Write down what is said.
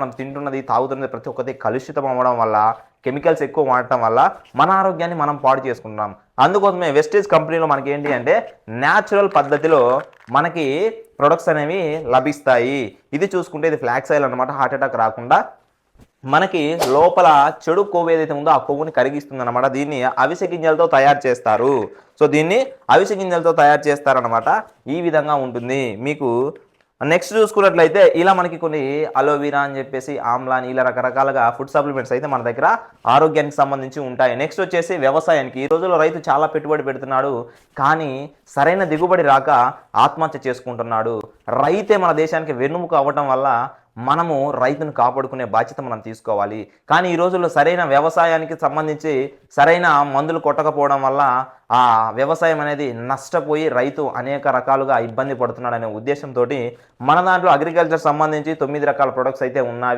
మనం తింటున్నది, తాగుతున్నది ప్రతి ఒక్కటి కలుషితం అవ్వడం వల్ల, కెమికల్స్ ఎక్కువ వాడటం వల్ల మన ఆరోగ్యాన్ని మనం పాడు చేసుకుంటున్నాం. అందుకోసమే వెస్టేజ్ కంపెనీలో మనకేంటి అంటే న్యాచురల్ పద్ధతిలో మనకి ప్రొడక్ట్స్ అనేవి లభిస్తాయి. ఇది చూసుకుంటే ఇది ఫ్లాక్స్ ఆయిల్ అనమాట. హార్ట్ అటాక్ రాకుండా మనకి లోపల చెడు కొవ్వు ఏదైతే ఉందో ఆ కొవ్వుని కరిగిస్తుందన్నమాట. దీన్ని అవిసె గింజలతో తయారు చేస్తారు. సో దీన్ని అవిసె గింజలతో తయారు చేస్తారనమాట. ఈ విధంగా ఉంటుంది. మీకు నెక్స్ట్ చూసుకున్నట్లయితే ఇలా మనకి కొన్ని అలోవెరా అని చెప్పేసి, ఆమ్లా అని ఇలా రకరకాలుగా ఫుడ్ సప్లిమెంట్స్ అయితే మన దగ్గర ఆరోగ్యానికి సంబంధించి ఉంటాయి. నెక్స్ట్ వచ్చేసి వ్యవసాయానికి. ఈ రోజుల్లో రైతు చాలా పెట్టుబడి పెడుతున్నాడు, కానీ సరైన దిగుబడి రాక ఆత్మహత్య చేసుకుంటున్నాడు. రైతే మన దేశానికి వెన్నుముక అవ్వటం వల్ల మనము రైతును కాపాడుకునే బాధ్యత మనం తీసుకోవాలి. కానీ ఈ రోజుల్లో సరైన వ్యవసాయానికి సంబంధించి సరైన మందులు కొట్టకపోవడం వల్ల ఆ వ్యవసాయం అనేది నష్టపోయి రైతు అనేక రకాలుగా ఇబ్బంది పడుతున్నాడనే ఉద్దేశంతో మన దాంట్లో అగ్రికల్చర్ సంబంధించి 9 రకాల ప్రొడక్ట్స్ అయితే ఉన్నాయి.